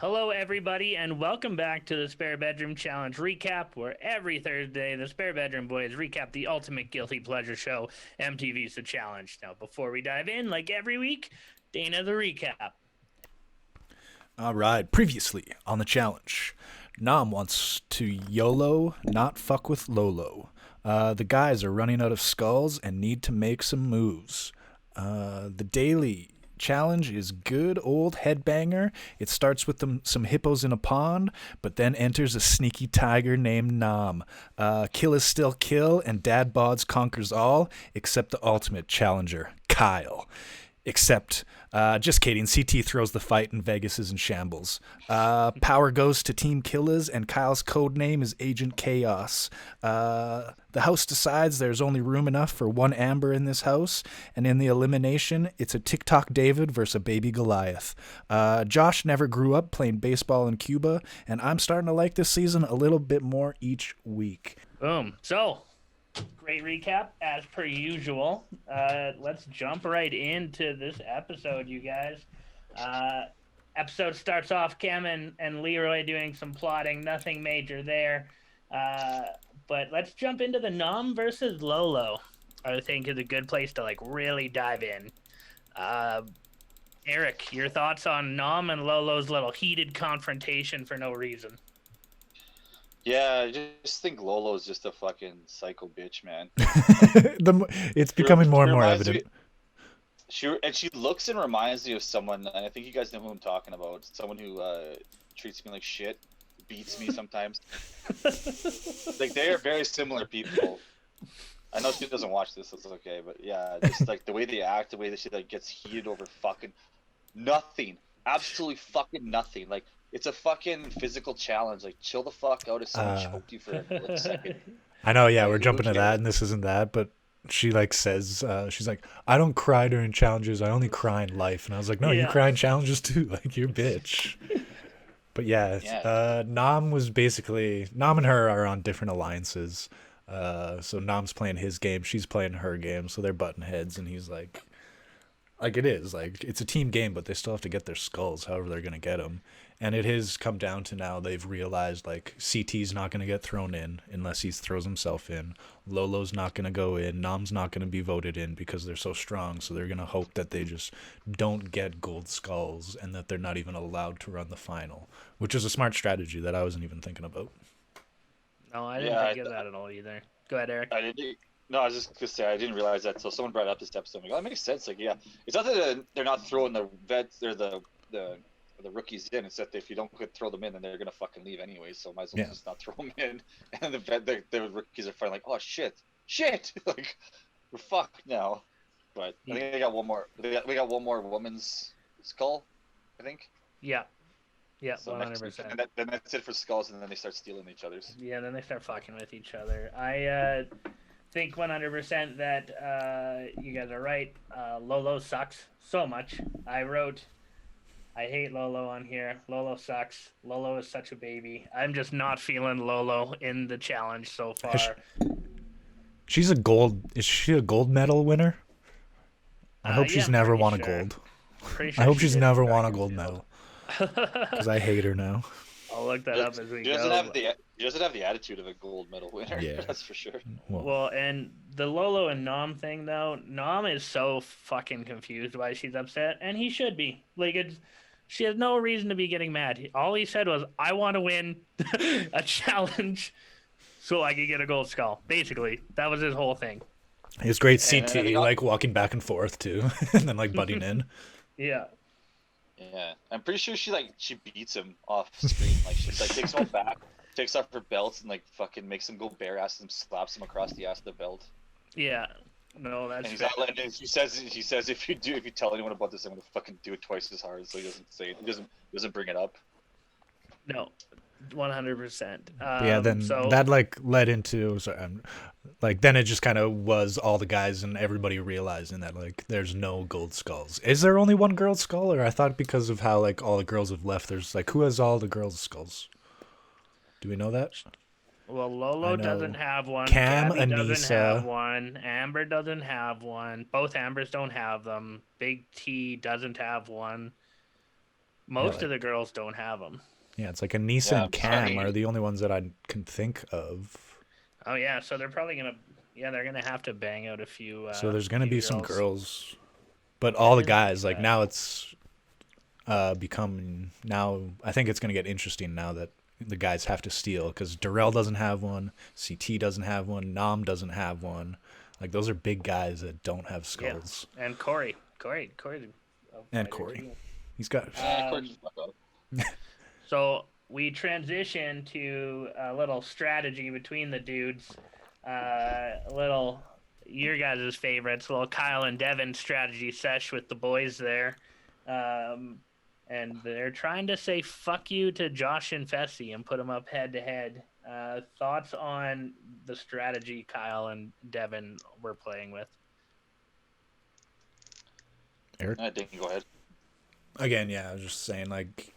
Hello, everybody, and welcome back to the Spare Bedroom Challenge recap, where every Thursday the Spare Bedroom Boys recap the ultimate guilty pleasure show, MTV's The Challenge. Now, before we dive in, like every week, Dana the recap. All right, previously on the challenge, Nam wants to YOLO, not fuck with Lolo. The guys are running out of skulls and need to make some moves. The daily challenge is good old headbanger. It starts with some hippos in a pond, but then enters a sneaky tiger named Nam. Kill is still kill, and Dad Bods conquers all except the ultimate challenger, Kyle. Except, just kidding, CT throws the fight and Vegas is in shambles. Power goes to Team Killers, and Kyle's code name is Agent Chaos. The house decides there's only room enough for one Amber in this house, and in the elimination, it's a TikTok David versus a baby Goliath. Josh never grew up playing baseball in Cuba, and I'm starting to like this season a little bit more each week. Boom. So, great recap, as per usual. Let's jump right into this episode, you guys. Episode starts off Cam and Leroy doing some plotting, nothing major there. But let's jump into the Nam versus Lolo. I think is a good place to really dive in. Eric, your thoughts on Nam and Lolo's little heated confrontation for no reason? Yeah, I just think Lolo's just a fucking psycho bitch, man. It's becoming more and more evident. She looks and reminds me of someone, and I think you guys know who I'm talking about. Someone who treats me like shit, beats me sometimes. Like, they are very similar people. I know she doesn't watch this, so it's okay, but yeah, just like the way they act, the way that she gets heated over fucking nothing, absolutely fucking nothing. Like, it's a fucking physical challenge. Like, chill the fuck out if someone choked you for a second. I know, yeah, we're jumping to that, and this isn't that, but she says, she's like, I don't cry during challenges, I only cry in life. And I was like, no, you cry in challenges too, like, you're a bitch. But yeah, Nam and her are on different alliances. So Nam's playing his game, she's playing her game, so they're butting heads, and he's like it is, like, it's a team game, but they still have to get their skulls, however they're going to get them. And it has come down to now they've realized, like, CT's not going to get thrown in unless he throws himself in. Lolo's not going to go in. Nam's not going to be voted in because they're so strong, so they're going to hope that they just don't get gold skulls and that they're not even allowed to run the final, which is a smart strategy that I wasn't even thinking about. No, I didn't think of that at all either. Go ahead, Eric. No, I was just gonna say I didn't realize that. So someone brought up this episode. I'm like, oh, that makes sense. Like, yeah, it's not that they're not throwing the vets or the rookies in. It's that if you don't throw them in, then they're gonna fucking leave anyway. So might as well just not throw them in. And the rookies are finally like, oh shit, like, we're fucked now. But I think they got one more. We got one more woman's skull, I think. Yeah. Yeah, so 100%. Then that's it for skulls, and then they start stealing each other's. Yeah, then they start fucking with each other. I think 100% that you guys are right. Lolo sucks so much. I wrote, I hate Lolo on here. Lolo sucks. Lolo is such a baby. I'm just not feeling Lolo in the challenge so far. Is she a gold medal winner? I hope she's never won a gold. Sure I hope she's never won a gold medal. Because I hate her now. I'll look that up as we go. She doesn't have the attitude of a gold medal winner. Yeah, that's for sure. Well, and the Lolo and Nam thing, though, Nam is so fucking confused why she's upset, and he should be. Like, she has no reason to be getting mad. All he said was, "I want to win a challenge, so I can get a gold skull." Basically, that was his whole thing. It's great CT, like, walking back and forth too, and then like butting in. Yeah. Yeah, I'm pretty sure she beats him off screen. Like, she takes him back, takes off her belt, and fucking makes him go bare ass and slaps him across the ass of the belt. Yeah, no, that's. And he's not letting. He says if you tell anyone about this, I'm gonna fucking do it twice as hard. So he doesn't say it. He doesn't bring it up. No, 100%. Yeah, then so that like led into like then it just kind of was all the guys and everybody realizing that like there's no gold skulls. Is there only one gold skull, or I thought because of how like all the girls have left, there's like who has all the girls' skulls? Do we know that? well, I Lolo doesn't know have one. Cam, Gabby doesn't have Anissa. one. Amber doesn't have one. Both Ambers don't have them. Big T doesn't have one. Yeah, Most of like the girls don't have them. yeah, it's like Anissa Yeah, and I Cam are mean, the only ones that I can think of. Oh yeah, so they're probably gonna. Yeah, they're gonna have to bang out a few. So there's gonna Few be some girls. girls, but That all the isn't too guys like bad. now it's becoming now. I think it's gonna get interesting now that the guys have to steal because Darrell doesn't have one, CT doesn't have one, Nam doesn't have one. Like those are big guys that don't have Yeah, skulls. and Corey's a And fighter Corey, too. he's got. Quick, Um, so we transition to a little strategy between the dudes. A little your guys' favorites, a little Kyle and Devin strategy sesh with the boys there. Um, and they're trying to say fuck you to Josh and Fessy and put them up head to head. Thoughts on the strategy Kyle and Devin were playing with? Eric. I think go ahead. Again, yeah, I was just saying like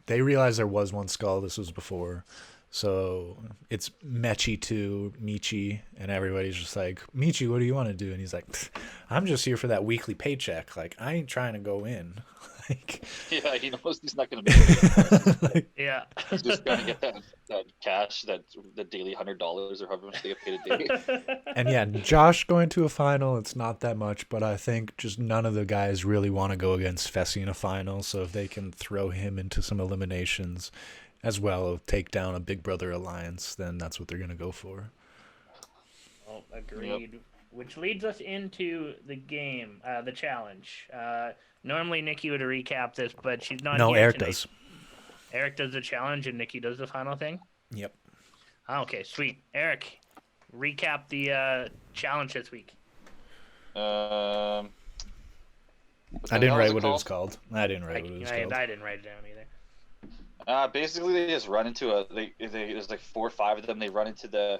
they realized there was one skull. This was before. So it's Mechi to Michi, and everybody's just like, Michi, what do you want to do? And he's like, I'm just here for that weekly paycheck. Like, I ain't trying to go in. like, Yeah, he knows he's not gonna make it. like, Yeah. He's just gonna get that cash, that the daily $100 or however much they get paid a day. and yeah, Josh going to a final, it's not that much, but I think just none of the guys really want to go against Fessy in a final. So if they can throw him into some eliminations, as well as take down a Big Brother alliance, then that's what they're gonna go for. Oh, agreed. Which leads us into the game, the challenge. Normally Nikki would recap this, but she's not No, here Eric tonight. does. Eric does the challenge, and Nikki does the final thing. Yep. Oh, okay, sweet. Eric, recap the challenge this week. What I the didn't hell write is it what it was called? called. I didn't write what it was called. I didn't write it down either. Basically, they just run into there's like 4 or 5 of them. They run into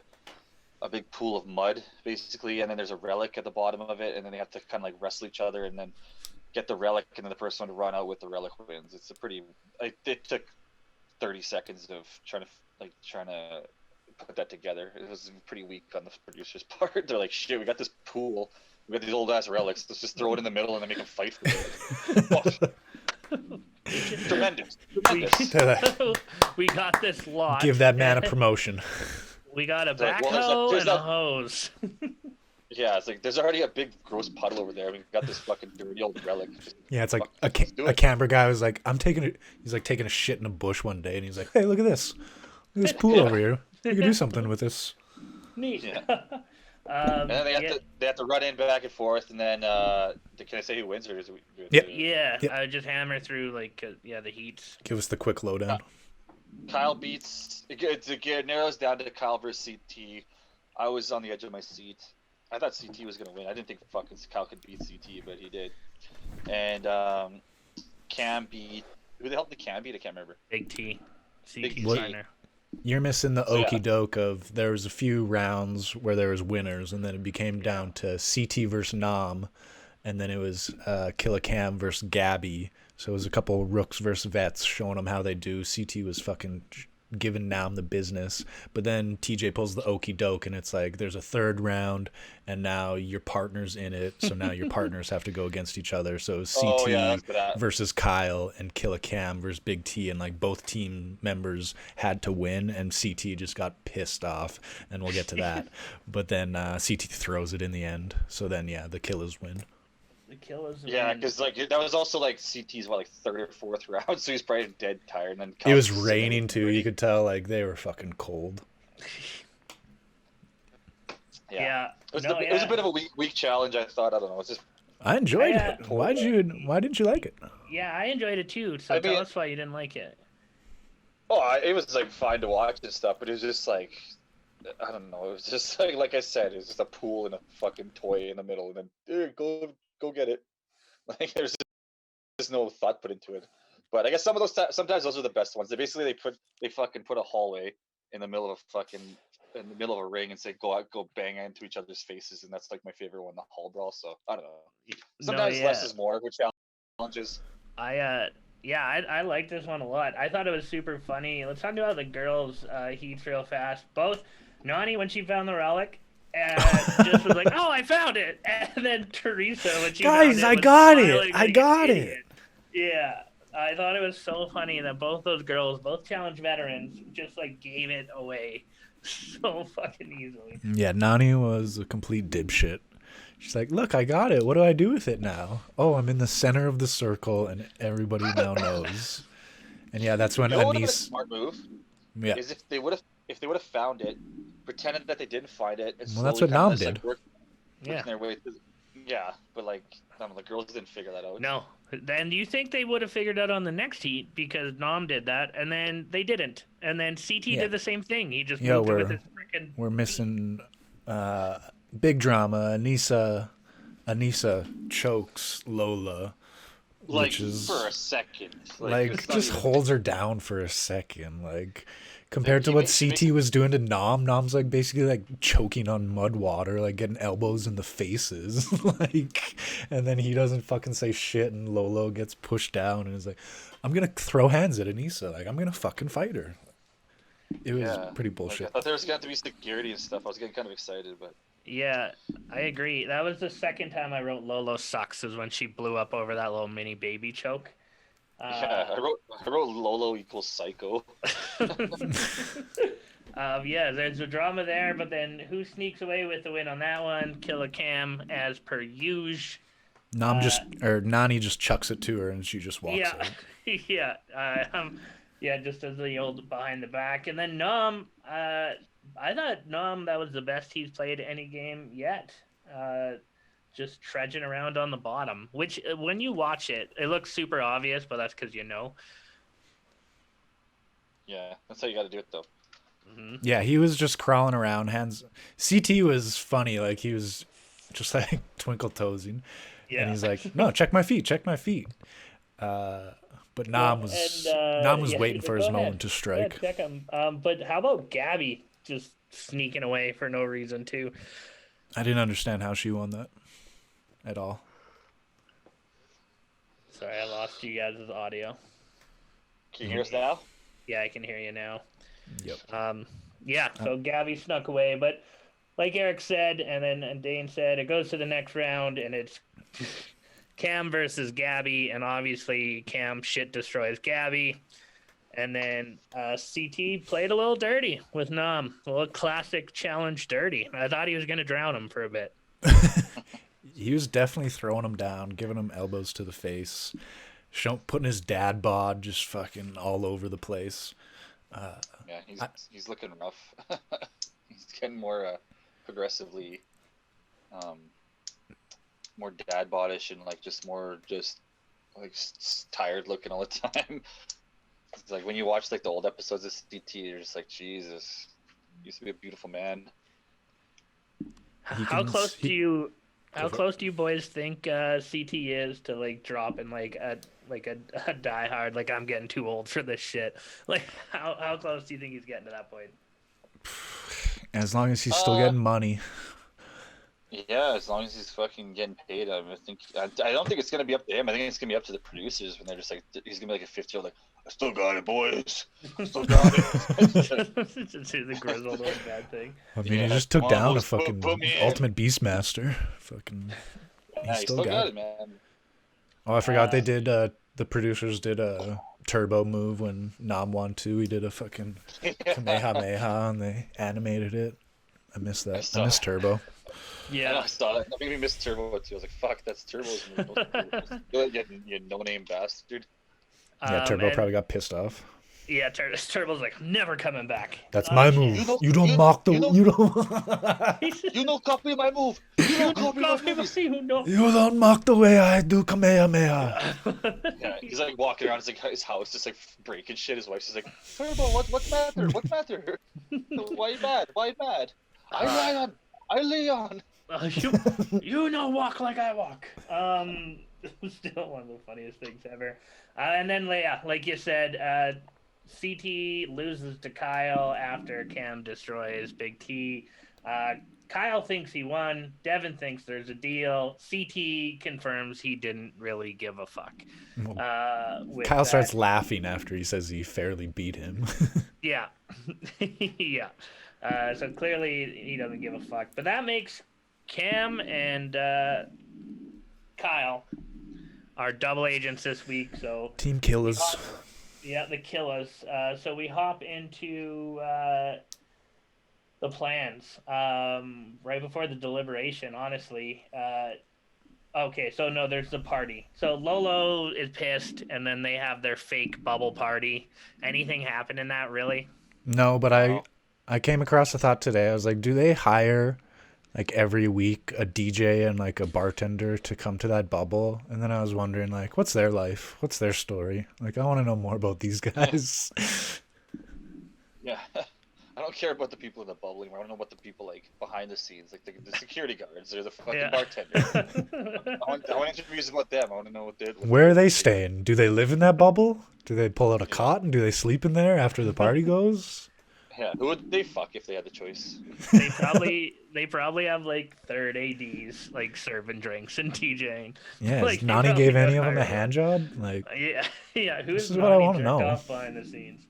a big pool of mud, basically, and then there's a relic at the bottom of it, and then they have to kind of like wrestle each other and then get the relic, and then the person to run out with the relic wins. It's a pretty. It took 30 seconds of trying to put that together. It was pretty weak on the producer's part. They're like, shit, we got this pool, we got these old ass relics. Let's just throw it in the middle and then make them fight for it. Tremendous. We got this lot. Give that man a promotion. We got a like, well, backhoe there's and a that- hose. Yeah, it's like there's already a big gross puddle over there. We've got this fucking dirty old relic. Yeah, it's like Let's do a it. Canberra guy was like, he's like taking a shit in a bush one day, and he's like, hey, look at this. Look at this pool Yeah. over here. You can do something with this. Neat. Yeah. And then they have to run in back and forth, and then can I say who wins or is it? Yep. Yeah, Yep. just hammer through like the heats. Give us the quick lowdown. Kyle beats. It narrows down to Kyle versus CT. I was on the edge of my seat. I thought CT was gonna win. I didn't think fucking Kyle could beat CT, but he did. And Cam beat. Who the hell did Cam beat? I can't remember. Big T. Big CT T. partner. You're missing the So, yeah. okey doke of there was a few rounds where there was winners, and then it became down to CT versus Nam, and then it was Killa Cam versus Gabby. So it was a couple rooks versus vets showing them how they do. CT was fucking giving Nam the business, but then TJ pulls the okey doke, and it's like there's a third round, and now your partner's in it. So now your partners have to go against each other. So it was CT Oh, yeah, that's for that. versus Kyle and Killa Cam versus Big T, and like both team members had to win, and CT just got pissed off, and we'll get to that. But then CT throws it in the end. So then yeah, the Killas win. The Killers. Yeah, win. because like that was also like CT's third or fourth round, so he's probably dead tired. And then It was Kyle's raining too. ready. You could tell like they were fucking cold. Yeah. It was, No, it was a yeah. bit of a weak challenge. I thought. I don't know. It's just I enjoyed Yeah. it. Why didn't you like it? Yeah, I enjoyed it too. So I tell mean- us why you didn't like it. it was like fine to watch and stuff, but it was just like I don't know. It was just like I said, it was just a pool and a fucking toy in the middle, and then go get it. Like there's just no thought put into it. But I guess some of those sometimes those are the best ones. They fucking put a hallway in the middle of a ring and say go bang into each other's faces, and that's like my favorite one, the hall brawl. So I don't know. Sometimes less is more with challenges. I like this one a lot. I thought it was super funny. Let's talk about the girls' heats real fast. Both Nani when she found the relic, and just was like, "Oh, I found it," and then Teresa when she Guys, found I it, got it. smiling I like an got it. idiot. Yeah, I thought it was so funny that both those girls, both challenge veterans, just like gave it away so fucking easily. Yeah, Nani was a complete dipshit. She's like, look, I got it. What do I do with it now? Oh, I'm in the center of the circle, and everybody now knows. And yeah, that's when What a Anise. smart move. Yeah. Is if they would have found it, pretended that they didn't find it, and Well, that's slowly what kinda Nam just, did. working Yeah. their way through. Yeah, but like, I don't know, the girls didn't figure that out. No. Then you think they would have figured out on the next heat because Nom did that, and then they didn't. And then CT Yeah. did the same thing. He just Yeah, moved it with his freaking. We're missing big drama. Anissa chokes Lola, Like which is for a second. like it's not just even- holds her down for a second. Like compared to he what makes- he CT was doing to Nom's like basically like choking on mud water, like getting elbows in the faces, like, and then he doesn't fucking say shit, and Lolo gets pushed down and is like, "I'm gonna throw hands at Anissa, like I'm gonna fucking fight her." It was Yeah, pretty like, bullshit. I thought there was going to be security and stuff. I was getting kind of excited, but Yeah, I agree. That was the second time I wrote Lolo sucks, is when she blew up over that little mini baby choke. yeah, I wrote Lolo equals psycho. Yeah, there's a drama there, but then who sneaks away with the win on that one? Killer Cam, as per usual. Nani just chucks it to her and she just walks Yeah, out. yeah, just as the old behind the back, and then Nom. I thought Nom that was the best he's played any game yet. Just trudging around on the bottom, which when you watch it, it looks super obvious, but that's because you know. Yeah, that's how you got to do it, though. Mm-hmm. Yeah, he was just crawling around. CT was funny, like he was just like twinkle toesing, Yeah, and he's like, "No, check my feet, check my feet." But Nam was waiting for his moment to strike. Yeah, check him. But how about Gabby just sneaking away for no reason too? I didn't understand how she won that at all. Sorry, I lost you guys' audio. Can you hear us now? Yeah, I can hear you now. Yep. Yeah, so Gabby snuck away, but like Eric said, and Dane said, it goes to the next round, and it's Cam versus Gabby, and obviously Cam shit destroys Gabby. And then CT played a little dirty with Nam, a little classic challenge dirty. I thought he was going to drown him for a bit. He was definitely throwing him down, giving him elbows to the face, putting his dad bod just fucking all over the place. Yeah, he's looking rough. He's getting more progressively more dad bodish and like just more tired looking all the time. It's like when you watch like the old episodes of CT, you're just like, Jesus, he used to be a beautiful man. How close do you boys think CT is to like dropping like a diehard, like I'm getting too old for this shit? Like how close do you think he's getting to that point? As long as he's still getting money. Yeah, as long as he's fucking getting paid, I don't think it's gonna be up to him. I think it's gonna be up to the producers when they're just like, he's gonna be like a 50-year-old, like, I still got it, boys. I still got it. Just do the grizzled old bad thing. I mean, Yeah, he just took come on, down a boys, fucking put me in. ultimate beastmaster. Fucking, Yeah, he still got it, man. Oh, I forgot they did. The producers did a turbo move when Nam won too. He did a fucking Kamehameha and they animated it. I missed that. I missed Turbo. Yeah, I saw that. That made me miss Turbo too. I was like, "Fuck, that's Turbo's move." You no-name bastard. Yeah, Turbo probably got pissed off. Yeah, Turbo's like, never coming back. That's my move. You don't mock the. You don't. You don't copy my move. You don't copy my moves. You don't mock the way I do Kamehameha. Yeah, he's like walking around his house, just like breaking shit. His wife's just like, Turbo, what's matter? What's matter? Why you mad? Why you mad? I Leon. You know, walk like I walk. Still one of the funniest things ever. And then, yeah, like you said, CT loses to Kyle after Cam destroys Big T. Kyle thinks he won. Devin thinks there's a deal. CT confirms he didn't really give a fuck. Kyle starts laughing after he says he fairly beat him. Yeah. Yeah. So clearly he doesn't give a fuck. But that makes Cam and Kyle are double agents this week. So Team Killers. Yeah, the Killers. So we hop into the plans right before the deliberation, honestly. Okay, so no, there's the party. So Lolo is pissed, and then they have their fake bubble party. Anything happen in that, really? No, but I came across a thought today. I was like, do they hire like every week a DJ and like a bartender to come to that bubble? And then I was wondering like, what's their life? What's their story? Like, I want to know more about these guys. Yeah. I don't care about the people in the bubble anymore. I want to know about the people like behind the scenes, like the security guards or the fucking bartenders. I want interviews about them. I want to know what they're. Where are they staying? Do they live in that bubble? Do they pull out a cot and do they sleep in there after the party goes? Yeah, who would they fuck if they had the choice? They probably have like third ADs like serving drinks and DJing. Yeah, like, Nani gave any of them a hand job? Like, yeah. Who's this is what I want to know. off behind the scenes?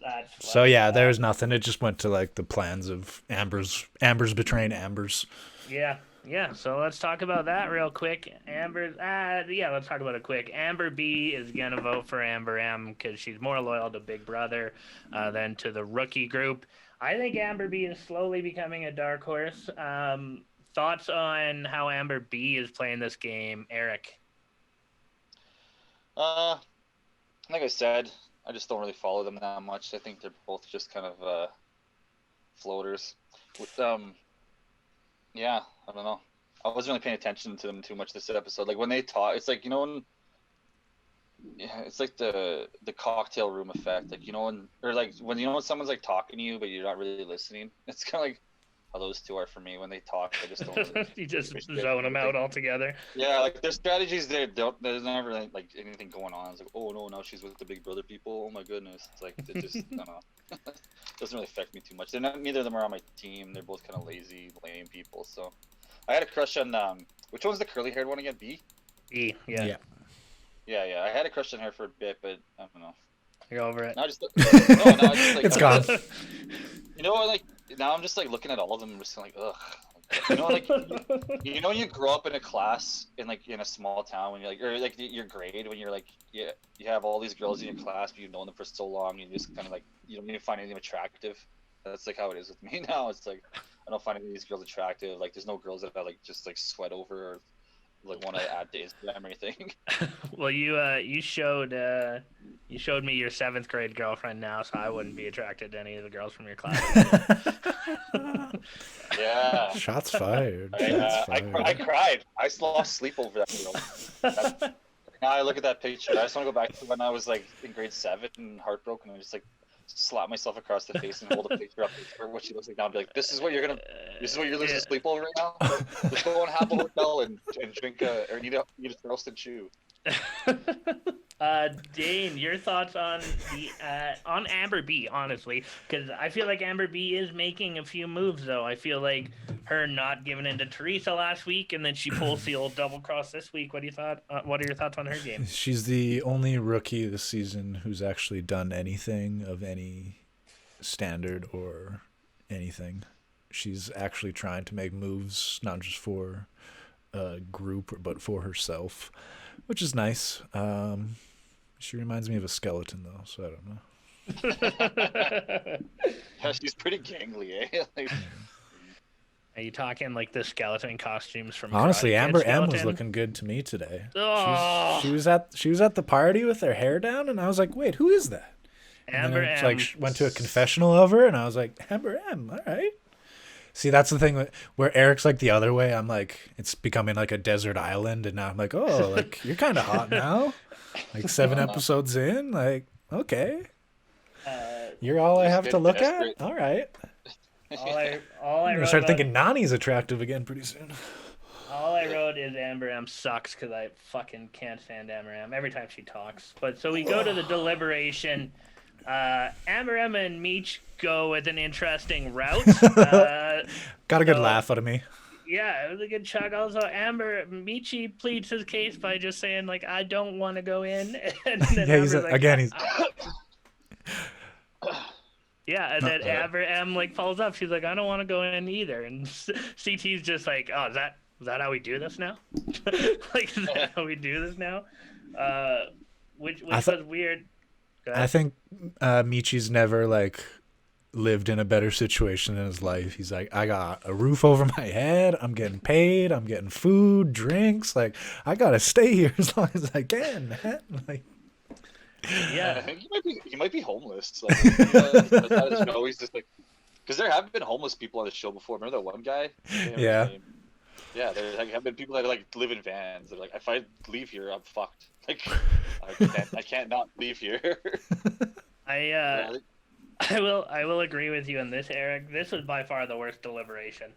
That's so yeah, there's nothing. It just went to like the plans of Amber's betraying Amber's. Yeah. So let's talk about that real quick. Let's talk about it quick. Amber B is gonna vote for Amber M because she's more loyal to Big Brother than to the rookie group. I think Amber B is slowly becoming a dark horse. Thoughts on how Amber B is playing this game, Eric? Like I said, I just don't really follow them that much. I think they're both just kind of floaters. With yeah, I don't know. I wasn't really paying attention to them too much this episode. Like when they talk, it's like, you know, when it's like the cocktail room effect. Like, you know, when someone's like talking to you but you're not really listening. It's kind of like how those two are for me. When they talk, I just don't really you just zone them out altogether. Yeah, like their strategies there's never like anything going on. It's like, oh no, now she's with the Big Brother people. Oh my goodness. It's like it just I don't know. Doesn't really affect me too much. Neither of them are on my team. They're both kind of lazy, lame people. So I had a crush on which one's the curly haired one again? B? B, yeah. Yeah. I had a crush on her for a bit, but I don't know. You're over it. Now I just like, it's gone. You know, like now I'm just like looking at all of them and just like, ugh. You know, like you know, you grow up in a class in a small town when you're like, or like your grade when you're like, you have all these girls in your class, but you've known them for so long, you just kind of like you don't even find anything attractive. That's like how it is with me now. It's like I don't find any of these girls attractive. Like there's no girls that I like just like sweat over or like want to add to Instagram or anything. Well, you showed me your 7th grade girlfriend now, so I wouldn't be attracted to any of the girls from your class. Yeah. Shots fired. I cried. I lost sleep over that girl. Now I look at that picture. I just want to go back to when I was like in grade 7 and heartbroken and just like slap myself across the face and hold a picture up for what she looks like now and be like, this is what you're losing sleep over right now? Let's go and have a hotel and drink or eat a roasted chew. Dane, your thoughts on Amber B, honestly, because I feel like Amber B is making a few moves, though. I feel like her not giving in to Teresa last week, and then she pulls the old double cross this week. What are your thoughts on her game? She's the only rookie this season who's actually done anything of any standard or anything. She's actually trying to make moves, not just for a group, but for herself, which is nice. She reminds me of a skeleton, though, so I don't know. Yeah, she's pretty gangly, eh? Like... Are you talking like the skeleton costumes from? Honestly, Amber M was looking good to me today. Oh. She was at the party with her hair down, and I was like, "Wait, who is that?" Amber M. Like went to a confessional of her, and I was like, "Amber M, all right." See, that's the thing where Eric's like the other way. I'm like, it's becoming like a desert island, and now I'm like, oh, like you're kind of hot now. Like 7 episodes in, like okay, you're all I have to look at. All right. All I I'm gonna wrote start about, thinking Nani's attractive again pretty soon. all I wrote is Amber M sucks because I fucking can't stand Amber M every time she talks. But so we go to the deliberation. Amber M and Meech go with an interesting route. Got a good so- laugh out of me. Yeah, it was a good chuckle. So Michi pleads his case by just saying like, "I don't want to go in," and then Yeah, he's Amber's like, again. He's yeah, and then Amber M like follows up. She's like, "I don't want to go in either," and CT's just like, "Oh, is that how we do this now? Like, is that how we do this now?" Which was weird. I think Michi's never like lived in a better situation in his life. He's like, I got a roof over my head. I'm getting paid. I'm getting food, drinks. Like, I gotta stay here as long as I can, man. Like, Yeah, I think he might be homeless. Like, the show, he's just like, because there have been homeless people on the show before. Remember that one guy? Yeah. Yeah, there have been people that like live in vans. They're like, if I leave here, I'm fucked. Like, I can't not leave here. I will agree with you on this, Eric. This was by far the worst deliberation.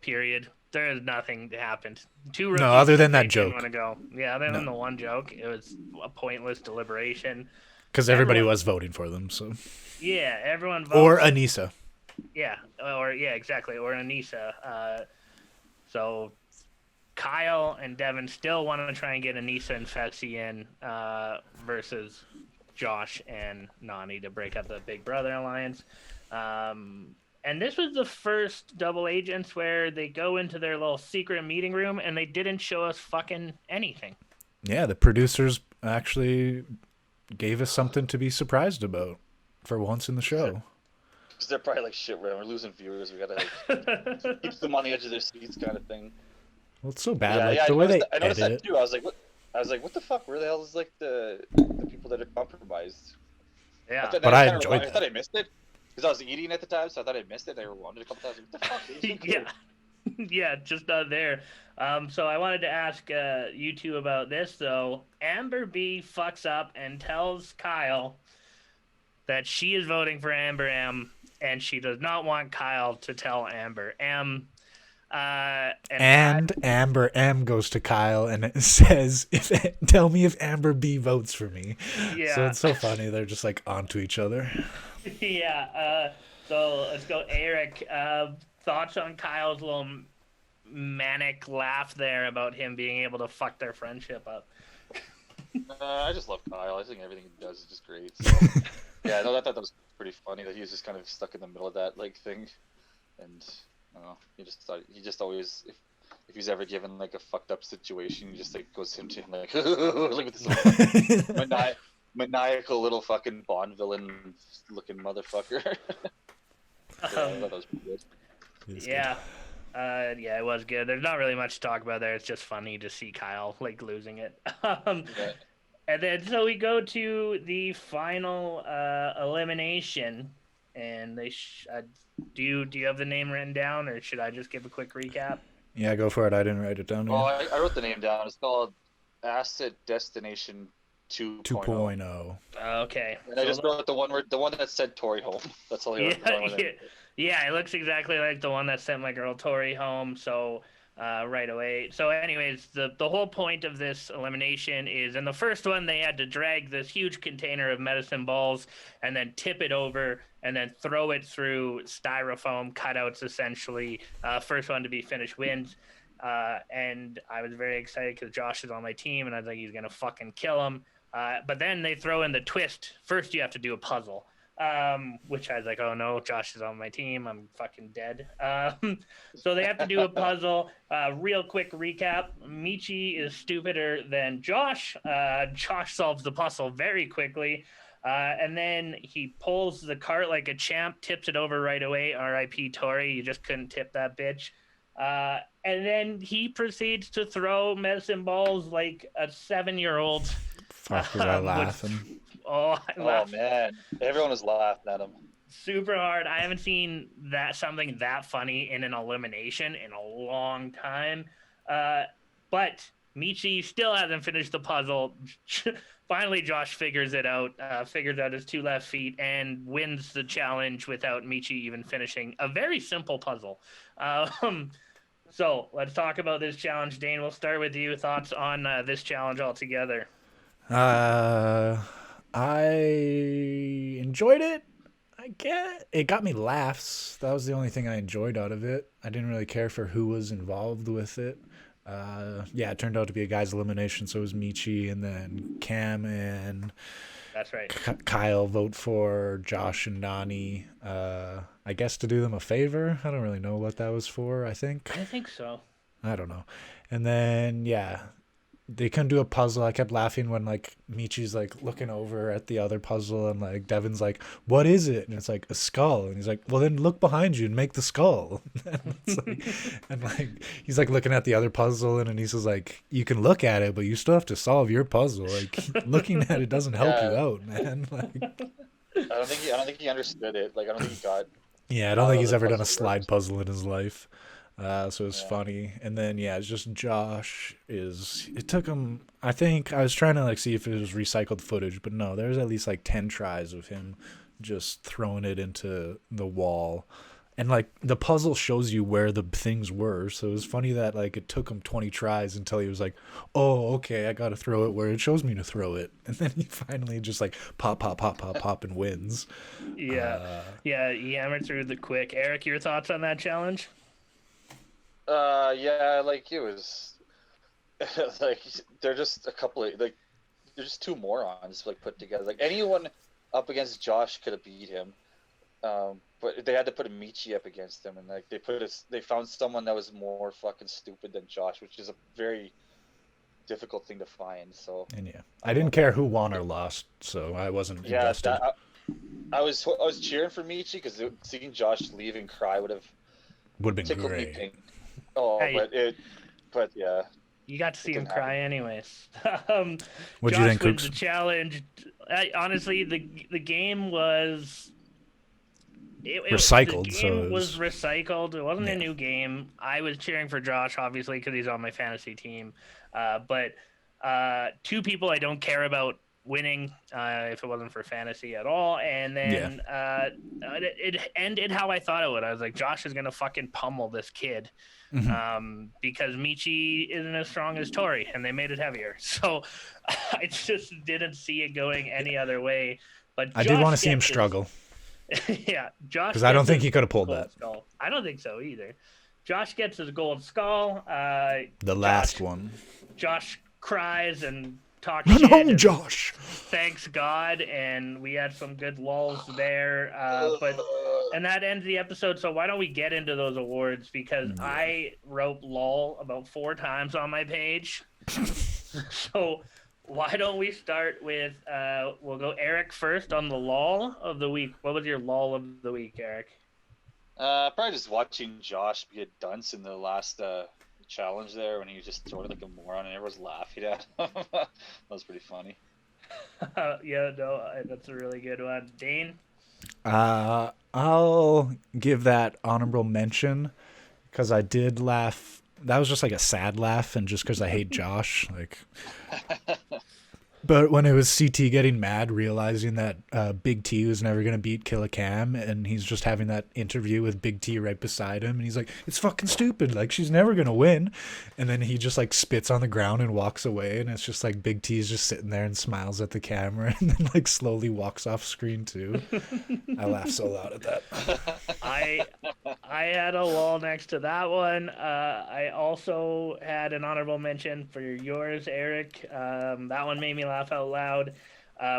Period. There is nothing that happened. Two rookies other than that didn't joke. Want to go? Yeah, other than the one joke, it was a pointless deliberation. because everybody was voting for them. So Yeah, everyone voted. or Anissa. Yeah, exactly, or Anissa. So Kyle and Devin still want to try and get Anissa and Fessy in versus Josh and Nani to break up the Big Brother alliance. And this was the first double agents where they go into their little secret meeting room and they didn't show us fucking anything. Yeah, the producers actually gave us something to be surprised about for once in the show. Because they're probably like, shit, we're losing viewers. We gotta like, keep them on the edge of their seats, kind of thing. Well, it's so bad. Yeah, like yeah, the way they I noticed edit that too. I was like, what the fuck? Where the hell is like the people that are compromised? Yeah. But I enjoyed I that. thought I missed it because I was eating at the time, so I thought I missed it. I rewinded a couple times. What the fuck? It was so cool. Yeah. Yeah, just not there. So I wanted to ask you two about this, though. Amber B fucks up and tells Kyle that she is voting for Amber M, and she does not want Kyle to tell Amber M. And Amber M goes to Kyle and it says, "Tell me if Amber B votes for me." Yeah. So it's so funny. They're just like onto each other. Yeah. So let's go, Eric. Thoughts on Kyle's little manic laugh there about him being able to fuck their friendship up? I just love Kyle. I think everything he does is just great. So. Yeah, no, I thought that was pretty funny that he was just kind of stuck in the middle of that like thing, and I don't know, he just always if he's ever given like a fucked up situation, he just like goes into him like look at this little maniacal little fucking Bond villain looking motherfucker. Yeah, I thought that was pretty good. Yeah. Yeah, it was good. There's not really much to talk about there. It's just funny to see Kyle like losing it. Yeah. And then so we go to the final elimination, and they do you have the name written down, or should I just give a quick recap? Yeah, go for it. I didn't write it down. Oh, I wrote the name down. It's called Asset Destination 2.0. 2.0. Okay. And I just wrote the one that said Tori home. That's all I wrote. Yeah, it looks exactly like the one that sent my girl Tori home. So right away. So anyways, the whole point of this elimination is in the first one they had to drag this huge container of medicine balls and then tip it over and then throw it through styrofoam cutouts essentially. First one to be finished wins. And I was very excited because Josh is on my team and I was like, he's gonna fucking kill him. But then they throw in the twist. First you have to do a puzzle. Which I was like, oh no, Josh is on my team. I'm fucking dead. So they have to do a puzzle. Real quick recap. Michi is stupider than Josh. Josh solves the puzzle very quickly. And then he pulls the cart like a champ, tips it over right away. R.I.P. Tori. You just couldn't tip that bitch. And then he proceeds to throw medicine balls like a 7-year-old. Fuck, was I laughing? I laughed. Man, everyone was laughing at him. Super hard. I haven't seen something that funny in an elimination in a long time. But Michi still hasn't finished the puzzle. Finally, Josh figures it out, figures out his 2 left feet, and wins the challenge without Michi even finishing a very simple puzzle. So let's talk about this challenge. Dane, we'll start with you. Thoughts on this challenge altogether? I enjoyed it. I get it got me laughs. That was the only thing I enjoyed out of it. I didn't really care for who was involved with it. Yeah, it turned out to be a guy's elimination, so it was Michi, and then Cam and That's right. Kyle vote for Josh and Nani. I guess to do them a favor. I don't really know what that was for. I think So. I don't know. And then yeah, they couldn't do a puzzle. I kept laughing when like Michi's like looking over at the other puzzle, and like Devin's like, "What is it?" And it's like a skull, and he's like, "Well, then look behind you and make the skull." And like he's like looking at the other puzzle, and he's just like, "You can look at it, but you still have to solve your puzzle. Like looking at it doesn't help you out, man." Like, I don't think he understood it. Like I don't think he got. yeah, I don't think he's the ever done a puzzle slide works. puzzle in his life. So it was funny. And then, yeah, it's just Josh it took him, I think, I was trying to like see if it was recycled footage, but no, there's at least like 10 tries of him just throwing it into the wall. And like the puzzle shows you where the things were. So it was funny that like it took him 20 tries until he was like, "Oh, okay, I got to throw it where it shows me to throw it." And then he finally just like pop, pop, pop, pop, pop and wins. Yeah. Yeah, he hammered through the quick. Eric, your thoughts on that challenge? Yeah, like it was, like they're just a couple of like, they're just 2 morons like put together. Like anyone up against Josh could have beat him, but they had to put a Michi up against him, and like they found someone that was more fucking stupid than Josh, which is a very difficult thing to find. So And yeah, I didn't care who won or lost, so I wasn't yeah, invested. I was cheering for Michi because seeing Josh leave and cry would have Would have been tickled me great. pink. Oh, Hey. but yeah. You got to see him didn't cry anyways. What'd you Josh think, wins Cooks? the challenge. Honestly, the game was Recycled, The so game it was was- recycled. It wasn't Yeah. a new game. I was cheering for Josh, obviously, because he's on my fantasy team. But 2 people I don't care about winning if it wasn't for fantasy at all. And then it ended how I thought it would. I was like, Josh is gonna fucking pummel this kid. Because Michi isn't as strong as Tori, and they made it heavier. So I just didn't see it going any other way. But I did want to Josh see him gets his- struggle yeah, Josh. because I don't gets think his he could have pulled gold that. skull. I don't think so either. Josh gets his gold skull. The last one. Josh cries and talks No, shit. and Josh. Thanks God, and we had some good lulls there. And that ends the episode. So why don't we get into those awards? Because I wrote lull about 4 times on my page. So why don't we start with we'll go Eric first on the lull of the week. What was your lull of the week, Eric? Probably just watching Josh be a dunce in the last challenge there when he was just sort of like a moron and everyone's laughing at him. That was pretty funny. Yeah, no, that's a really good one. Dane? I'll give that honorable mention because I did laugh. That was just like a sad laugh, and just because I hate Josh, like. But when it was CT getting mad, realizing that Big T was never gonna beat Killa Cam, and he's just having that interview with Big T right beside him, and he's like, "It's fucking stupid. Like she's never gonna win," and then he just like spits on the ground and walks away, and it's just like Big T's just sitting there and smiles at the camera, and then like slowly walks off screen too. I laughed so loud at that. I had a lull next to that one. I also had an honorable mention for yours, Eric. That one made me laugh out loud.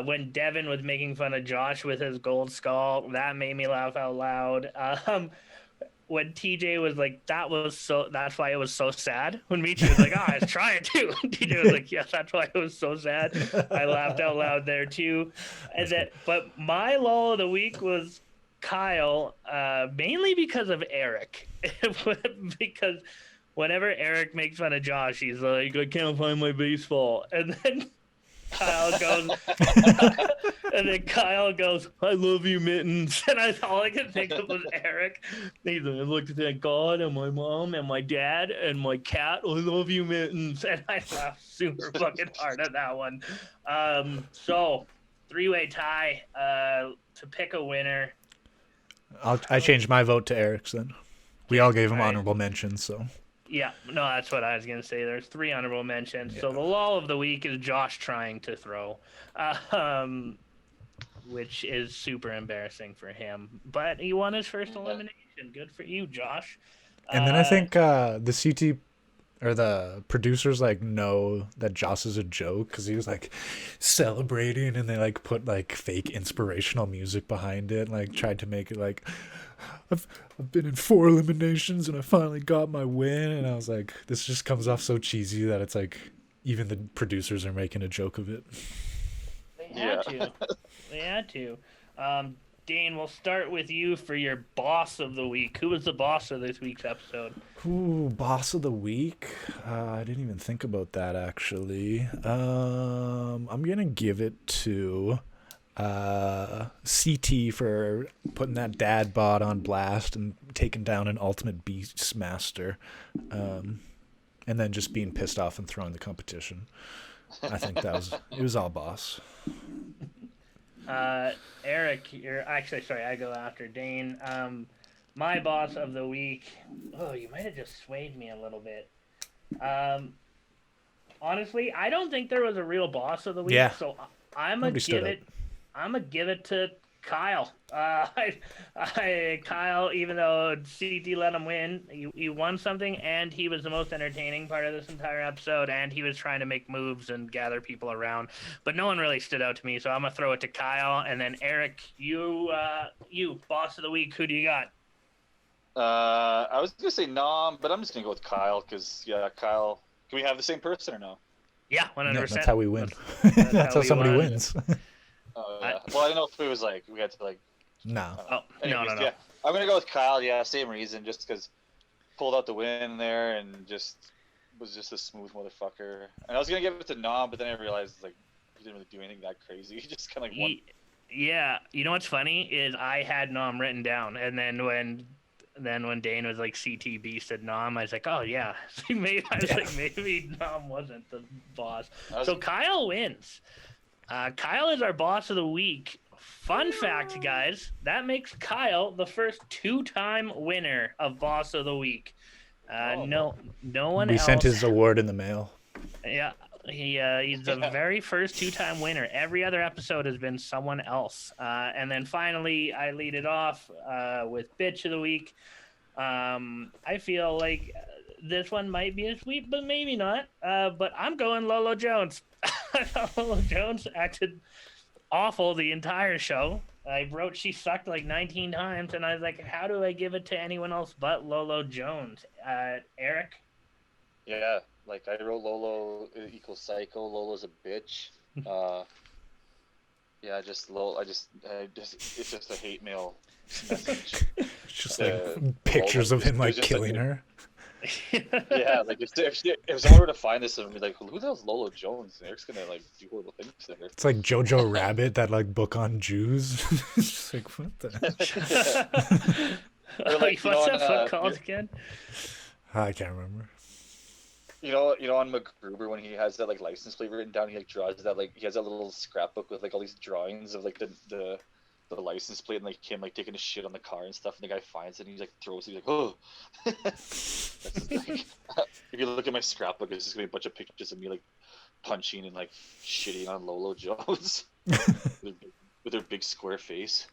When Devin was making fun of Josh with his gold skull, that made me laugh out loud. When TJ was like, that's why it was so sad. When Michi was like, I was trying to. TJ was like, yes, that's why it was so sad. I laughed out loud there too. But my lull of the week was Kyle, mainly because of Eric. Because whenever Eric makes fun of Josh, he's like, I can't find my baseball. And then Kyle goes, and then Kyle goes, "I love you, Mittens." And all I could think of was Eric. He's like, "I look to thank God and my mom and my dad and my cat. I love you, Mittens." And I laughed super fucking hard at that one. So 3-way tie to pick a winner. I changed my vote to Eric's then. We all gave him Right. honorable mentions, so. Yeah, no, that's what I was gonna say. There's 3 honorable mentions. So Yeah. the lull of the week is Josh trying to throw, which is super embarrassing for him. But he won his first elimination. Good for you, Josh. And then I think the CT or the producers like know that Joss is a joke because he was like celebrating, and they like put like fake inspirational music behind it, and, like tried to make it like I've been in 4 eliminations and I finally got my win, and I was like, this just comes off so cheesy that it's like even the producers are making a joke of it. They had to. They had to. Dane, we'll start with you for your boss of the week. Who was the boss of this week's episode? Ooh, boss of the week. I didn't even think about that actually. I'm gonna give it to CT for putting that dad bod on blast and taking down an ultimate beastmaster, and then just being pissed off and throwing the competition. I think it was all boss. Eric, you're actually sorry. I go after Dane. My boss of the week. Oh, you might have just swayed me a little bit. Honestly, I don't think there was a real boss of the week. Yeah. So I'm gonna Nobody stood give it to Kyle. Kyle, even though CT let him win, he won something, and he was the most entertaining part of this entire episode, and he was trying to make moves and gather people around. But no one really stood out to me, so I'm gonna throw it to Kyle, and then Eric, you boss of the week. Who do you got? I was gonna say Nom, but I'm just gonna go with Kyle because Kyle. Can we have the same person or no? Yeah, 100%. No, that's how we win. That's That's how we somebody won. wins. Oh yeah. Well, I don't know if it was like we had to like. No. Oh, no. Yeah, I'm gonna go with Kyle. Yeah, same reason, just because pulled out the win there and just was just a smooth motherfucker. And I was gonna give it to Nom, but then I realized like he didn't really do anything that crazy. He just kind of like won. Yeah, you know what's funny is I had Nom written down, and then when Dane was like CT beasted Nom, I was like, oh yeah, maybe Nom wasn't the boss. So Kyle wins. Kyle is our boss of the week. Fun fact, guys, that makes Kyle the first 2-time winner of boss of the week. No one We else. sent his award in the mail. Yeah, he's the very first 2-time winner. Every other episode has been someone else. And then finally, I lead it off with bitch of the week. I feel like this one might be a sweep, but maybe not. But I'm going Lolo Jones. Lolo Jones acted awful the entire show. I wrote she sucked like 19 times, and I was like, how do I give it to anyone else but Lolo Jones? Eric? Yeah, like I wrote Lolo equals psycho. Lolo's a bitch. Yeah, it's just a hate mail message. It's just like pictures of him like killing her. Yeah, like if someone were to find this and be like, who the hell's Lolo Jones? Eric's gonna like do horrible things to her. It's like Jojo Rabbit, that like book on Jews. It's just like what the? Or, like, What's you know, that book called again? I can't remember. You know, on MacGruber when he has that like license plate written down, he like draws that like he has that little scrapbook with like all these drawings of like the license plate and like him like taking a shit on the car and stuff, and the guy finds it and he like throws it. He's like, oh. That's just, like, if you look at my scrapbook, it's just gonna be a bunch of pictures of me like punching and like shitting on Lolo Jones with her big square face.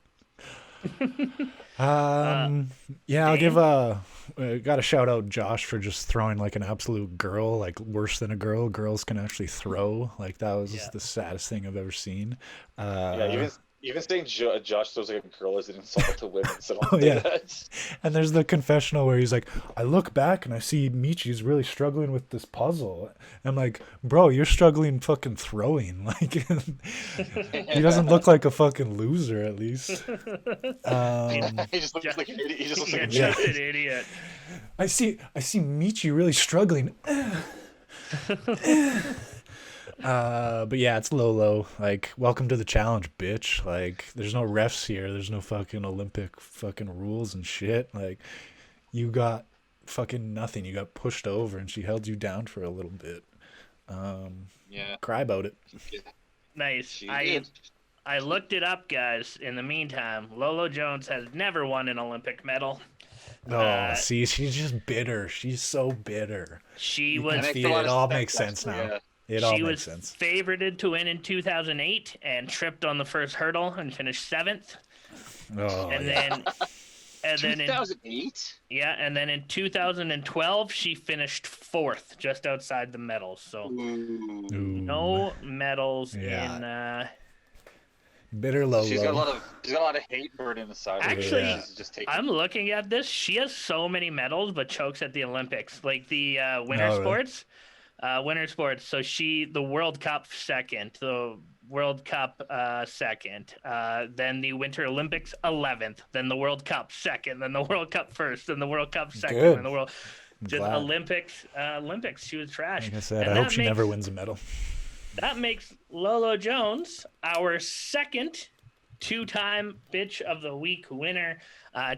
Yeah, I'll give gotta shout out Josh for just throwing like an absolute girl, like worse than a girl. Girls can actually throw. Like that was the saddest thing I've ever seen. Yeah, even saying Josh throws like a girl is an insult to women. So don't Oh, say yeah. that. And there's the confessional where he's like, I look back and I see Michi's really struggling with this puzzle. I'm like, bro, you're struggling fucking throwing. Like, he doesn't look like a fucking loser, at least. He just looks like an idiot. He just looks like a Just an idiot. I see Michi really struggling. But yeah, it's Lolo. Like, welcome to the challenge, bitch. Like, there's no refs here. There's no fucking Olympic fucking rules and shit. Like, you got fucking nothing. You got pushed over, and she held you down for a little bit. Yeah. Cry about it. Nice. She did. I looked it up, guys. In the meantime, Lolo Jones has never won an Olympic medal. Oh, see, she's just bitter. She's so bitter. She You was can see it all makes sense now. Yeah. It all she makes was sense. favorited to win in 2008 and tripped on the first hurdle and finished 7th. Oh, And yeah. then in 2008. and then in 2012 she finished 4th, just outside the medals. So Ooh. Ooh. no medals Yeah. in. Bitter Lolo. She's got a lot of hate burden inside. her. Actually, She's just taking. I'm looking at this. She has so many medals, but chokes at the Olympics, like the winter Oh, really? sports. Winter sports. So the World Cup second, the World Cup second, then the Winter Olympics 11th, then the World Cup second, then the World Cup first, then the World Cup second, Good. then the World. I'm Just glad. Olympics. She was trash. Like I said, And I hope that she makes- never wins a medal. That makes Lolo Jones our second two-time Bitch of the Week winner,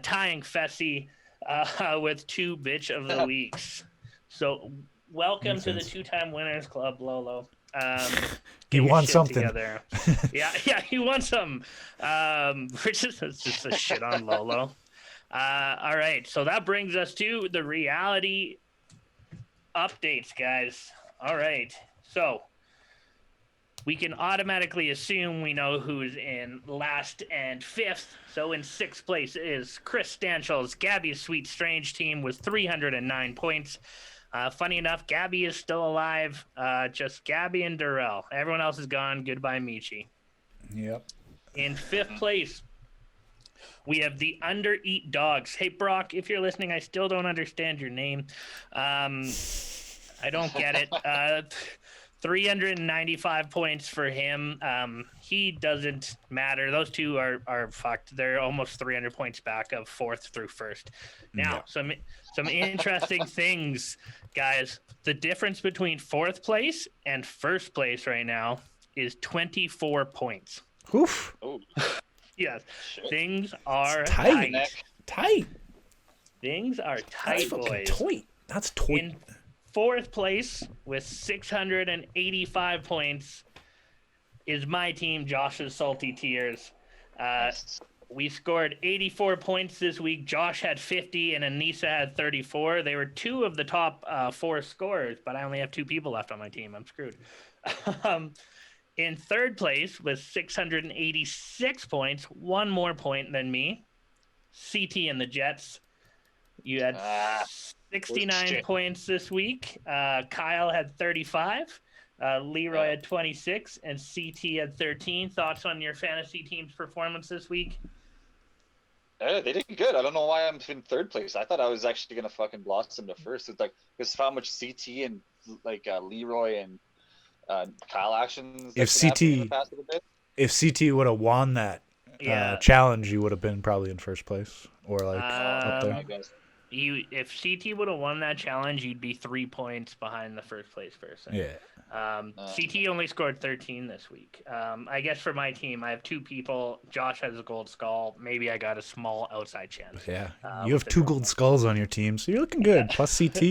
tying Fessy with 2 Bitch of the Weeks. So welcome Makes to the sense. two-time winners club, Lolo. He Get your won shit something. together. yeah, he won some. Which is just a shit on Lolo. All right, so that brings us to the reality updates, guys. All right, so we can automatically assume we know who's in last and 5th. So in 6th place is Chris Stanchel's Gabby's Sweet Strange team with 309 points. Funny enough, Gabby is still alive. Just Gabby and Durrell. Everyone else is gone. Goodbye, Michi. Yep. In 5th place, we have the Under Eat Dogs. Hey, Brock, if you're listening, I still don't understand your name. I don't get it. 395 points for him. He doesn't matter. Those two are fucked. They're almost 300 points back of 4th through 1st. Now, some interesting things, guys. The difference between 4th place and 1st place right now is 24 points. Oof. Oh, Yes, shit. things are tight. tight. Tight. Things are That's tight, fucking boys. tight. That's tight. In 4th place with 685 points is my team, Josh's Salty Tears. We scored 84 points this week. Josh had 50 and Anissa had 34. They were 2 of the top 4 scorers, but I only have 2 people left on my team. I'm screwed. In 3rd place with 686 points, 1 more point than me, CT and the Jets. You had 69 shit. points this week. Kyle had 35. Leroy had 26. And CT had 13. Thoughts on your fantasy team's performance this week? They did good. I don't know why I'm in 3rd place. I thought I was actually gonna fucking blossom to 1st. It's like because how much CT and like Leroy and Kyle actions. If that's been happening in CT the past little bit. If CT would have won that Yeah. challenge, you would have been probably in 1st place or like up I there. guess. If CT would have won that challenge, you'd be 3 points behind the 1st place person. Yeah. CT only scored 13 this week. I guess for my team, I have 2 people. Josh has a gold skull. Maybe I got a small outside chance. Yeah. Uh, You have with the 2 gold gold skulls on your team, so you're looking good. Plus CT.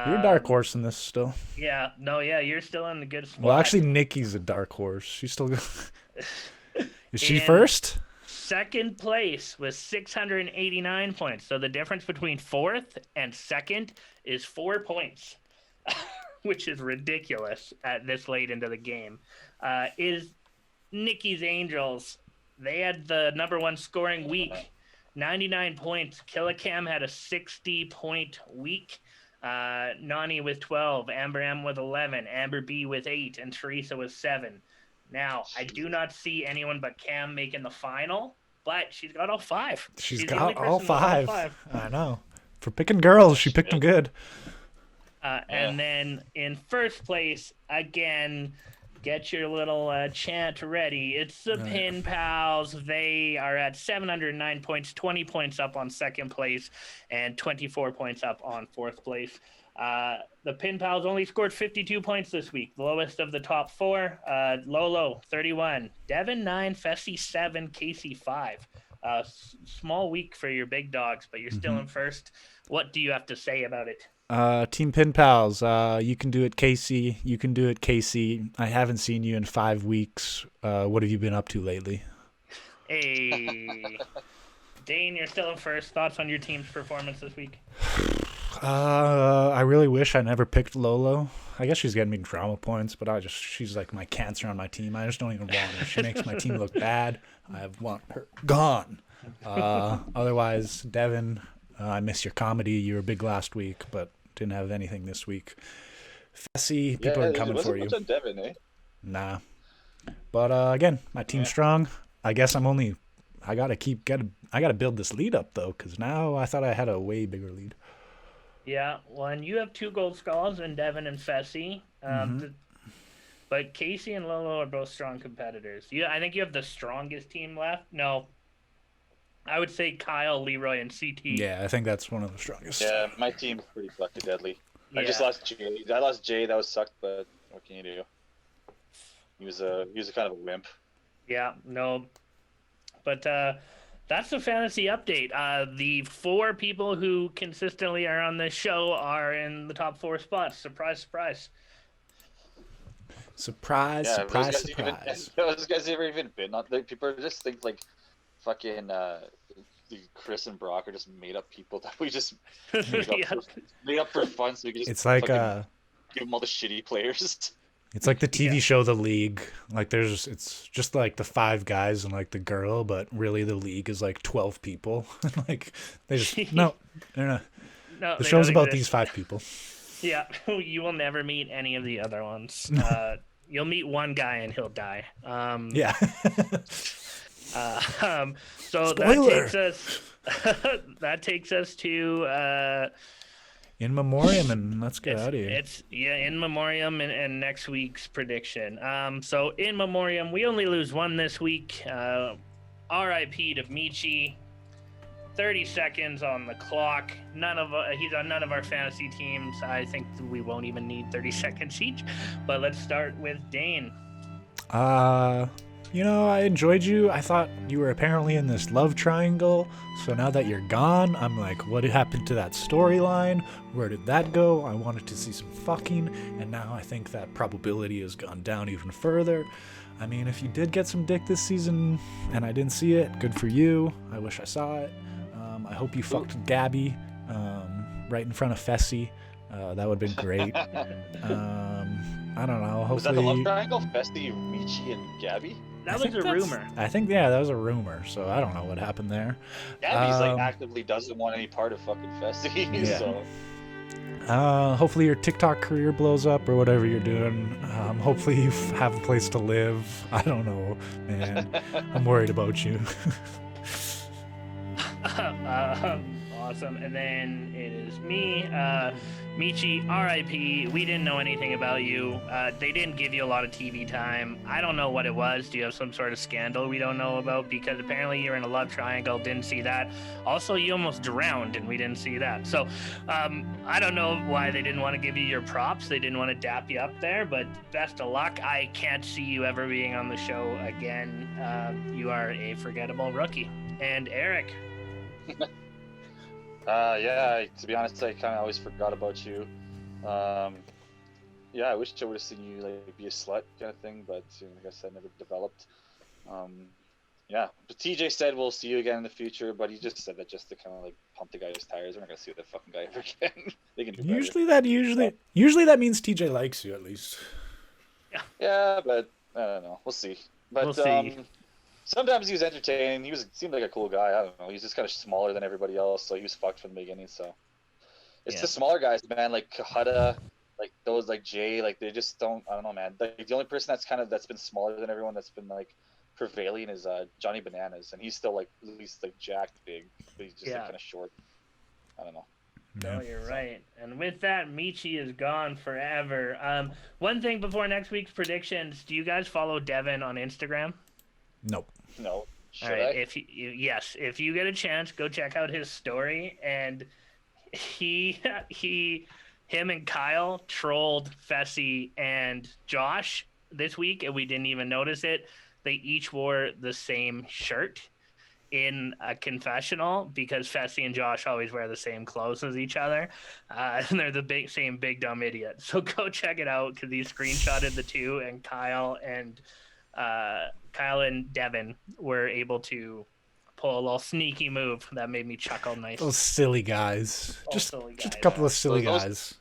You're a dark horse in this still. Yeah, you're still in the good spot. Well, actually, Nikki's a dark horse. She's still good. Is she In- first? 2nd place with 689 points. So the difference between 4th and 2nd is 4 points, which is ridiculous at this late into the game. Is Nikki's Angels. They had the #1 scoring week, 99 points. Killicam had a 60-point week. Nani with 12, Amber M with 11, Amber B with 8, and Teresa with 7. Now, I do not see anyone but Cam making the final, but she's got all 5. She's the only got all person with 5. I know. For picking girls, she picked them good. And then in 1st place, again, get your little chant ready. It's the Pin Pals. They are at 709 points, 20 points up on 2nd place, and 24 points up on 4th place. The Pin Pals only scored 52 points this week, the lowest of the top four. Lolo, 31. Devin, 9. Fessy, 7. Casey, 5. Small week for your big dogs, but you're still in first. What do you have to say about it? Team Pin Pals, you can do it, Casey. You can do it, Casey. I haven't seen you in 5 weeks. What have you been up to lately? Hey. Dane, you're still in first. Thoughts on your team's performance this week? I really wish I never picked Lolo. I guess she's getting me drama points, but she's like my cancer on my team. I just don't even want her. She makes my team look bad. I want her gone. Otherwise, Devin, I miss your comedy. You were big last week, but didn't have anything this week. Fessy, people are coming for you. On Devin, eh? Nah. But again, my team's strong. I guess I gotta build this lead up though, because now I thought I had a way bigger lead. Yeah, well, and you have 2 gold skulls in Devin and Fessy. But Casey and Lolo are both strong competitors. I think you have the strongest team left. No, I would say Kyle, Leroy, and CT. Yeah, I think that's one of the strongest. Yeah, my team's pretty fucking deadly. Yeah. I just lost Jay. I lost Jay. That was sucked, but what can you do? He was a kind of a wimp. Yeah, no. But that's the fantasy update. The 4 people who consistently are on this show are in the top 4 spots. Surprise, surprise. Surprise, Yeah, surprise, those surprise. those guys never even been on. Like, people just think like fucking Chris and Brock are just made up people that we just made up for fun, so we can just It's like give them all the shitty players. it's like the TV show The League. Like it's just like the 5 guys and like the girl, but really the league is like 12 people. Like they just no, they're not. No, The they show's don't about exist. these 5 people. Yeah, you will never meet any of the other ones. You'll meet one guy and he'll die. Yeah. So Spoiler! that takes us to In memoriam, and let's get out of here. it's in memoriam and next week's prediction. So in memoriam, we only lose 1 this week. R.I.P. to Michi. 30 seconds on the clock. He's on none of our fantasy teams. I think we won't even need 30 seconds each. But let's start with Dane. I enjoyed you. I thought you were apparently in this love triangle. So now that you're gone, I'm like, what happened to that storyline? Where did that go? I wanted to see some fucking, and now I think that probability has gone down even further. I mean, if you did get some dick this season and I didn't see it, good for you. I wish I saw it. I hope you fucked Gabby right in front of Fessy. That would have been great. I don't know. Hopefully... Was that the love triangle? Fessy, Michi, and Gabby? That was a rumor. I think, yeah, that was a rumor. So I don't know what happened there. Gabby's actively doesn't want any part of fucking Fessy. Yeah. So. Hopefully your TikTok career blows up or whatever you're doing. Hopefully you have a place to live. I don't know, man. I'm worried about you. Awesome. And then it is me, Michi, RIP. We didn't know anything about you. They didn't give you a lot of TV time. I don't know what it was. Do you have some sort of scandal we don't know about? Because apparently you're in a love triangle. Didn't see that. Also, you almost drowned and we didn't see that. So I don't know why they didn't want to give you your props. They didn't want to dap you up there, but best of luck. I can't see you ever being on the show again. You are a forgettable rookie. And Eric. To be honest, I kind of always forgot about you. I wish I would have seen you like be a slut kind of thing, but I guess that never developed. But TJ said we'll see you again in the future, but he just said that just to kind of like pump the guy's tires. We're not gonna see that fucking guy ever again. They can do better. Usually that means TJ likes you at least. Yeah, but I don't know. We'll see. But We'll see. Sometimes he was entertaining. Seemed like a cool guy. I don't know. He's just kind of smaller than everybody else, so he was fucked from the beginning. So it's the smaller guys, man. Like Kahada, like those, like Jay. Like they just don't. I don't know, man. Like, the only person that's been smaller than everyone that's been like prevailing is Johnny Bananas, and he's still like at least like jacked big, but he's just like, kind of short. I don't know. No, you're right. And with that, Michi is gone forever. One thing before next week's predictions: do you guys follow Devin on Instagram? Nope. No. Should All right. I? If you get a chance, go check out his story. And he him and Kyle trolled Fessy and Josh this week, and we didn't even notice it. They each wore the same shirt in a confessional because Fessy and Josh always wear the same clothes as each other, and they're the same big dumb idiot. So go check it out because he screenshotted the two, and Kyle and Devin were able to pull a little sneaky move that made me chuckle nice. Those silly guys. Those Just silly just a guys, couple yeah. of silly Those- guys.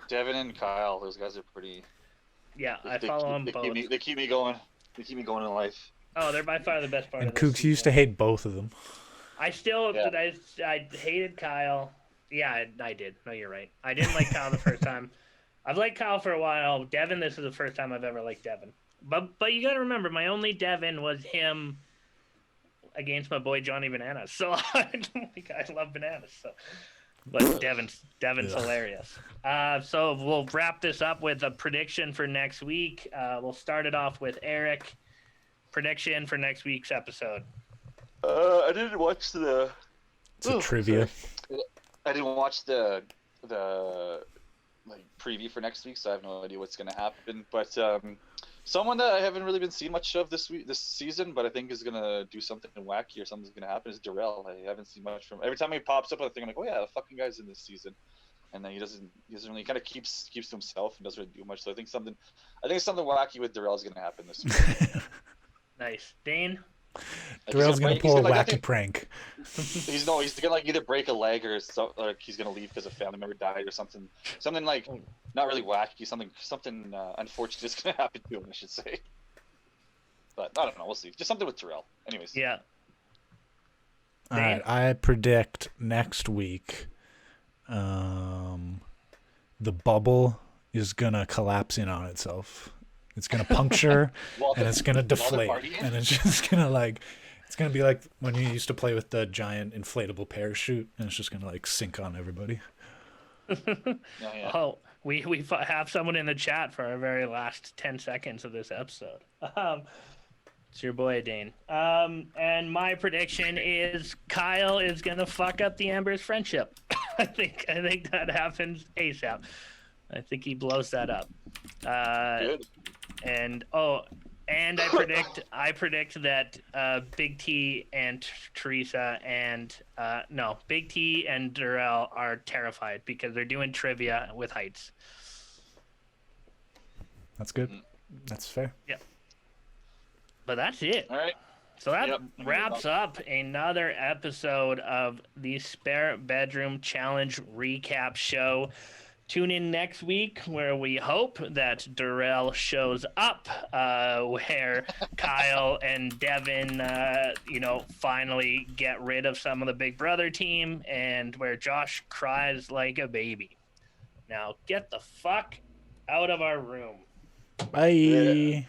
Devin and Kyle, those guys are pretty. Yeah, I They follow keep- them both. They keep me going. They keep me going in life. Oh, they're by far the best part And of this Kooks used to season. hate both of them. I still, Yeah. I hated Kyle. Yeah, I did. No, you're right. I didn't like Kyle the first time. I've liked Kyle for a while. Devin, this is the first time I've ever liked Devin. But you got to remember, my only Devin was him against my boy Johnny Bananas. So I love Bananas. So, but Devin's Ugh. hilarious. So we'll wrap this up with a prediction for next week. We'll start it off with Eric. Prediction for next week's episode. I didn't watch the. It's a trivia. I didn't watch the like preview for next week, so I have no idea what's gonna happen. But someone that I haven't really been seeing much of this season, but I think is gonna do something wacky or something's gonna happen is Darrell. I haven't seen much from. Every time he pops up, I think I'm like, oh yeah, the fucking guy's in this season, and then he doesn't really kind of keeps to himself and doesn't really do much. So I think something wacky with Darrell is gonna happen this week. Nice. Dane? Darrell's gonna pull a I wacky think prank. he's gonna like either break a leg or so, like he's gonna leave because a family member died or something like not really wacky, something unfortunate is gonna happen to him, I should say. But I don't know, we'll see. Just something with Darrell. Anyways. Yeah. All right, I predict next week, the bubble is gonna collapse in on itself. It's gonna puncture and it's gonna deflate, and it's just gonna it's gonna be like when you used to play with the giant inflatable parachute, and it's just gonna like sink on everybody. Yeah. Oh, we have someone in the chat for our very last 10 seconds of this episode. It's your boy Dane. And my prediction is Kyle is gonna fuck up the Amber's friendship. I think that happens ASAP. I think he blows that up. Good. And I predict that Big T and Teresa and Big T and Darrell are terrified because they're doing trivia with heights. That's good. That's fair. But that's it. All right. So that wraps up another episode of the Spare Bedroom Challenge recap show. Tune in next week where we hope that Darrell shows up, where Kyle and Devin, finally get rid of some of the Big Brother team, and where Josh cries like a baby. Now get the fuck out of our room. Bye. Yeah.